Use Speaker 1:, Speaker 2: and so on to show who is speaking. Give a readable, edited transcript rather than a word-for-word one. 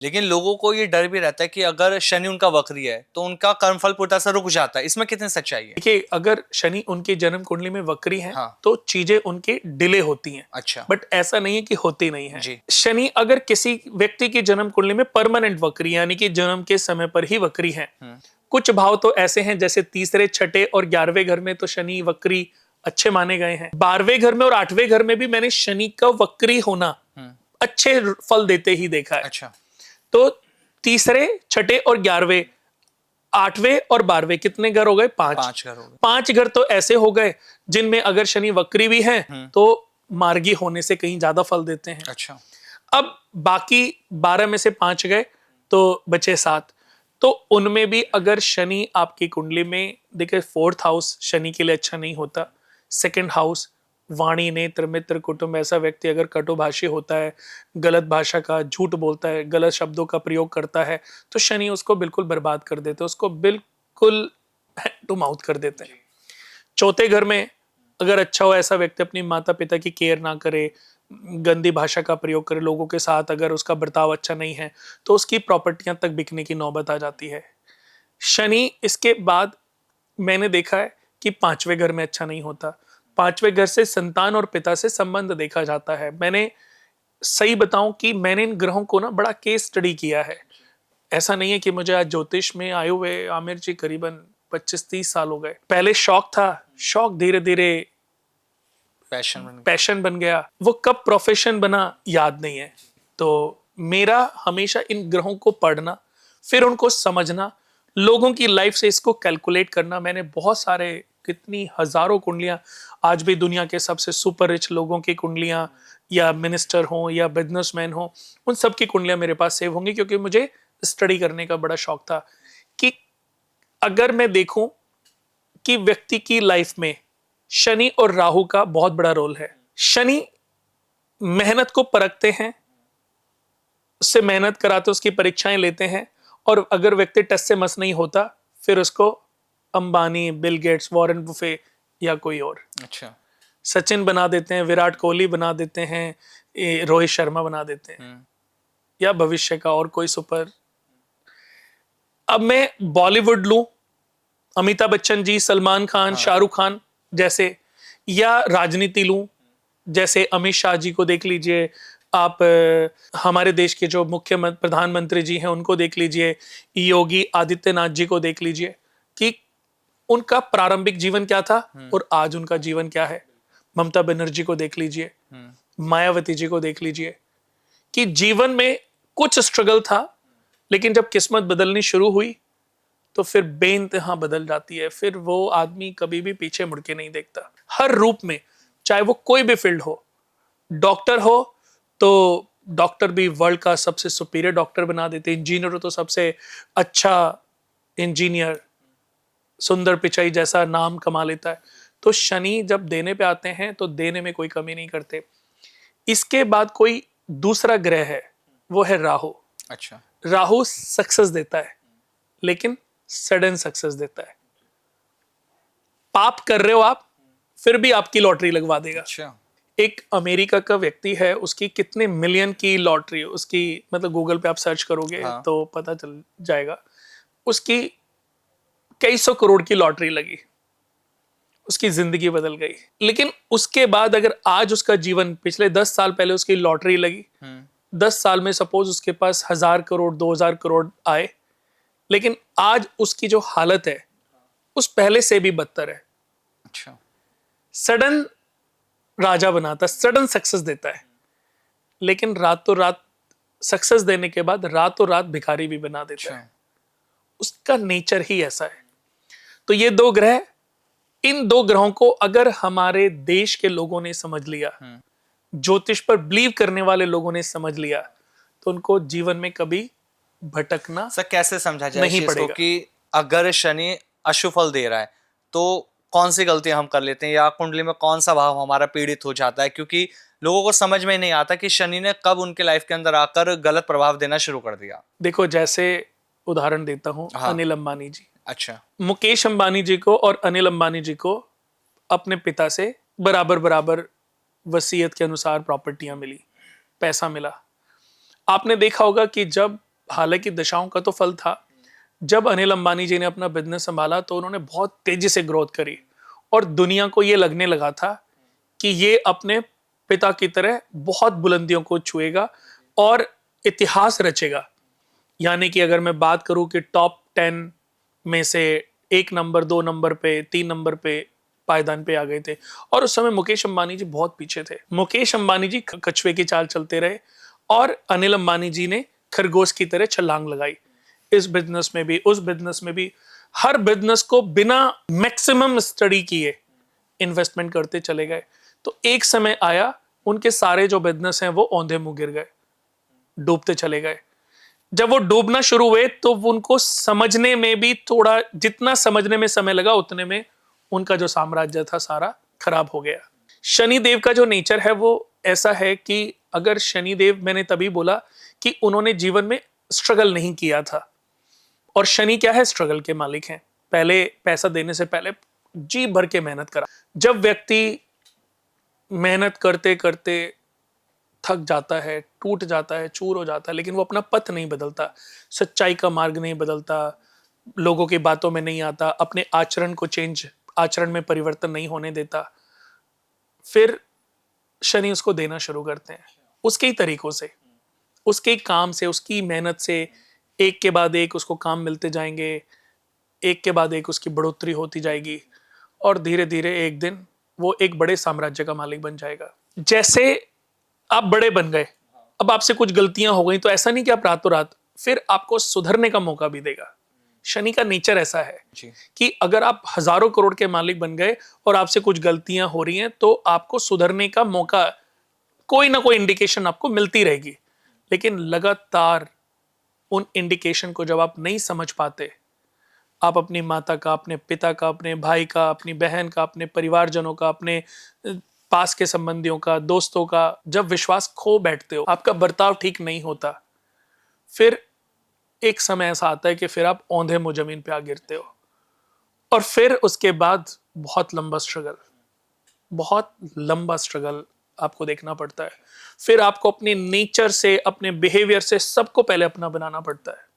Speaker 1: लेकिन लोगों को ये डर भी रहता है कि अगर शनि उनका वक्री है तो उनका कर्मफल पूर्णतः से रुक जाता है। इसमें कितनी सच्चाई है?
Speaker 2: देखिए, अगर शनि उनकी जन्म कुंडली में वक्री है,
Speaker 1: हाँ।
Speaker 2: तो चीजें उनकी डिले होती हैं।
Speaker 1: अच्छा।
Speaker 2: बट ऐसा नहीं है कि होती नहीं है
Speaker 1: जी।
Speaker 2: शनि अगर किसी व्यक्ति की जन्म कुंडली में परमानेंट वक्री यानी कि जन्म के समय पर ही वक्री है। कुछ भाव तो ऐसे हैं जैसे तीसरे, छठे और 11वें घर में तो शनि वक्री अच्छे माने गए हैं। 12वें घर में और 8वें घर में भी मैंने शनि का वक्री होना अच्छे फल देते ही देखा है।
Speaker 1: अच्छा।
Speaker 2: तो तीसरे, छठे और 11वें, 8वें और 12वें कितने घर हो गए? 5
Speaker 1: घर हो गए।
Speaker 2: 5 घर तो ऐसे हो गए जिनमें अगर शनि वक्री भी है तो मार्गी होने से कहीं ज्यादा फल देते हैं।
Speaker 1: अच्छा।
Speaker 2: अब बाकी 12 में से 5 गए तो बचे 7। तो उनमें भी अगर शनि आपकी कुंडली में, देखिए 4th हाउस शनि के लिए अच्छा नहीं होता। 2nd हाउस वाणी, नेत्र, मित्र, कुटुंब, ऐसा व्यक्ति अगर कटुभाषी होता है, गलत भाषा का, झूठ बोलता है, गलत शब्दों का प्रयोग करता है, तो शनि उसको बिल्कुल बर्बाद कर देते हैं, उसको बिल्कुल हैंड टू माउथ कर देते हैं। 4थे घर में अगर अच्छा हो ऐसा व्यक्ति, अपनी माता पिता की केयर ना करे, गंदी भाषा का प्रयोग करे, लोगों के साथ अगर उसका बर्ताव अच्छा नहीं है, तो उसकी प्रॉपर्टियां तक बिकने की नौबत आ जाती है। शनि इसके बाद मैंने देखा है कि 5वें घर में अच्छा नहीं होता। 5वें घर से संतान और पिता से संबंध देखा जाता है। मैंने सही बताऊं कि मैंने इन ग्रहों को ना बड़ा केस स्टडी किया है। ऐसा नहीं है कि मुझे आज ज्योतिष में आए हुए आमिर जी करीबन 25-30 साल हो गए। पहले शौक था, शौक धीरे धीरे पैशन बन गया। वो कब प्रोफेशन बना याद नहीं है। तो मेरा हमेशा इन ग्रहों को पढ़ना, फिर उनको समझना, लोगों की लाइफ से इसको कैलकुलेट करना। मैंने बहुत सारे, कितनी हजारों कुंडलियां, आज भी दुनिया के सबसे सुपर रिच लोगों की कुंडलियां, या मिनिस्टर हो या बिजनेसमैन हो, उन सब की कुंडलियां मेरे पास सेव होंगी, क्योंकि मुझे स्टडी करने का बड़ा शौक था कि अगर मैं देखूं कि व्यक्ति की लाइफ में शनि और राहु का बहुत बड़ा रोल है। शनि मेहनत को परखते हैं, उससे मेहनत कराते, उसकी परीक्षाएं लेते हैं, और अगर व्यक्ति टस से मस नहीं होता, फिर उसको Ambani, Bill Gates, Warren Buffett या कोई और,
Speaker 1: अच्छा,
Speaker 2: सचिन बना देते हैं, विराट कोहली बना देते हैं, रोहित शर्मा बना देते हैं, या भविष्य का और कोई सुपर। अब मैं बॉलीवुड लूं, अमिताभ बच्चन जी, सलमान खान, शाहरुख खान जैसे, या राजनीति लूं, जैसे अमित शाह जी को देख लीजिए आप, हमारे देश के जो मुख्य प्रधानमंत्री जी हैं उनको देख लीजिए, योगी आदित्यनाथ जी को देख लीजिए कि उनका प्रारंभिक जीवन क्या था और आज उनका जीवन क्या है। ममता बनर्जी को देख लीजिए, मायावती जी को देख लीजिए, कि जीवन में कुछ स्ट्रगल था, लेकिन जब किस्मत बदलनी शुरू हुई तो फिर बेइंतहा बदल जाती है। फिर वो आदमी कभी भी पीछे मुड़ के नहीं देखता, हर रूप में, चाहे वो कोई भी फील्ड हो। डॉक्टर हो तो डॉक्टर भी वर्ल्ड का सबसे सुपीरियर डॉक्टर बना देते, इंजीनियर हो तो सबसे अच्छा इंजीनियर, सुंदर पिचाई जैसा नाम कमा लेता है। तो शनि जब देने पे आते हैं तो देने में कोई कमी नहीं करते। इसके बाद कोई दूसरा ग्रह है, वो है राहु।
Speaker 1: अच्छा।
Speaker 2: राहु सक्सेस देता है, लेकिन सडन सक्सेस देता है। पाप कर रहे हो आप, फिर भी आपकी लॉटरी लगवा देगा।
Speaker 1: अच्छा।
Speaker 2: एक अमेरिका का व्यक्ति है, उसकी कितने मिलियन की लॉटरी, उसकी मतलब गूगल पे आप सर्च करोगे तो पता चल जाएगा, उसकी कई सौ करोड़ की लॉटरी लगी, उसकी जिंदगी बदल गई। लेकिन उसके बाद अगर आज उसका जीवन, पिछले 10 साल पहले उसकी लॉटरी लगी, 10 साल में सपोज उसके पास 1000 करोड़ 2000 करोड़ आए, लेकिन आज उसकी जो हालत है उस पहले से भी बदतर है।
Speaker 1: अच्छा।
Speaker 2: सडन राजा बनाता, सडन सक्सेस देता है, लेकिन रातों रात सक्सेस देने के बाद रातों रात भिखारी भी बना देता है। उसका नेचर ही ऐसा है। तो ये दो ग्रह, इन दो ग्रहों को अगर हमारे देश के लोगों ने समझ लिया, ज्योतिष पर बिलीव करने वाले लोगों ने समझ लिया, तो उनको जीवन में कभी भटकना
Speaker 1: सर कैसे समझा जाए
Speaker 2: नहीं
Speaker 1: इसको
Speaker 2: पड़ेगा।
Speaker 1: कि अगर शनि अशुभ फल दे रहा है तो कौन सी गलतियां हम कर लेते हैं, या कुंडली में कौन सा भाव हमारा पीड़ित हो जाता है, क्योंकि लोगों को समझ में नहीं आता कि शनि ने कब उनके लाइफ के अंदर आकर गलत प्रभाव देना शुरू कर दिया।
Speaker 2: देखो, जैसे उदाहरण देता हूं, अनिल अंबानी जी।
Speaker 1: अच्छा।
Speaker 2: मुकेश अंबानी जी को और अनिल अंबानी जी को अपने पिता से बराबर बराबर वसीयत के अनुसार प्रॉपर्टियां मिली, पैसा मिला। आपने देखा होगा कि जब हालांकि दशाओं का तो फल था। जब अनिल अंबानी जी ने अपना बिजनेस संभाला तो उन्होंने बहुत तेजी से ग्रोथ करी और दुनिया को ये लगने लगा था कि ये अपने पिता की तरह बहुत बुलंदियों को छुएगा और इतिहास रचेगा। यानी कि अगर मैं बात करूं कि टॉप 10 में से 1 नंबर, 2 नंबर पे, 3 नंबर पे पायदान पे आ गए थे। और उस समय मुकेश अंबानी जी बहुत पीछे थे। मुकेश अंबानी जी कछुए की चाल चलते रहे और अनिल अंबानी जी ने खरगोश की तरह छलांग लगाई, इस बिजनेस में भी, उस बिजनेस में भी। हर बिजनेस को बिना मैक्सिमम स्टडी किए इन्वेस्टमेंट करते चले गए। तो एक समय आया उनके सारे जो बिजनेस हैं वो औंधे मुंह गिर गए, डूबते चले गए। जब वो डूबना शुरू हुए तो उनको समझने में भी थोड़ा, जितना समझने में समय लगा उतने में उनका जो साम्राज्य था सारा खराब हो गया। शनि देव का जो नेचर है वो ऐसा है कि अगर शनि देव, मैंने तभी बोला कि उन्होंने जीवन में स्ट्रगल नहीं किया था। और शनि क्या है? स्ट्रगल के मालिक हैं। पहले पैसा देने से पहले जी भर के मेहनत करा। जब व्यक्ति मेहनत करते करते थक जाता है, टूट जाता है, चूर हो जाता है, लेकिन वो अपना पथ नहीं बदलता, सच्चाई का मार्ग नहीं बदलता, लोगों की बातों में नहीं आता, अपने आचरण में परिवर्तन नहीं होने देता, फिर शनि उसको देना शुरू करते हैं उसके ही तरीकों से, उसके ही काम से, उसकी मेहनत से। एक के बाद एक उसको काम मिलते जाएंगे, एक के बाद एक उसकी बढ़ोतरी होती जाएगी और धीरे धीरे एक दिन वो एक बड़े साम्राज्य का मालिक बन जाएगा। जैसे आप बड़े बन गए, अब आपसे कुछ गलतियां हो गई तो ऐसा नहीं कि आप रातों रात, फिर आपको सुधरने का मौका भी देगा। शनि का नेचर ऐसा है
Speaker 1: जी।
Speaker 2: कि अगर आप हजारों करोड़ के मालिक बन गए और आपसे कुछ गलतियां हो रही हैं तो आपको सुधरने का मौका, कोई ना कोई इंडिकेशन आपको मिलती रहेगी। लेकिन लगातार उन इंडिकेशन को जब आप नहीं समझ पाते, आप अपनी माता का, अपने पिता का, अपने भाई का, अपनी बहन का, अपने परिवारजनों का, अपने पास के संबंधियों का, दोस्तों का जब विश्वास खो बैठते हो, आपका बर्ताव ठीक नहीं होता, फिर एक समय ऐसा आता है कि फिर आप औंधे मुंह जमीन पे आ गिरते हो। और फिर उसके बाद बहुत लंबा स्ट्रगल आपको देखना पड़ता है। फिर आपको अपने नेचर से, अपने बिहेवियर से सबको पहले अपना बनाना पड़ता है।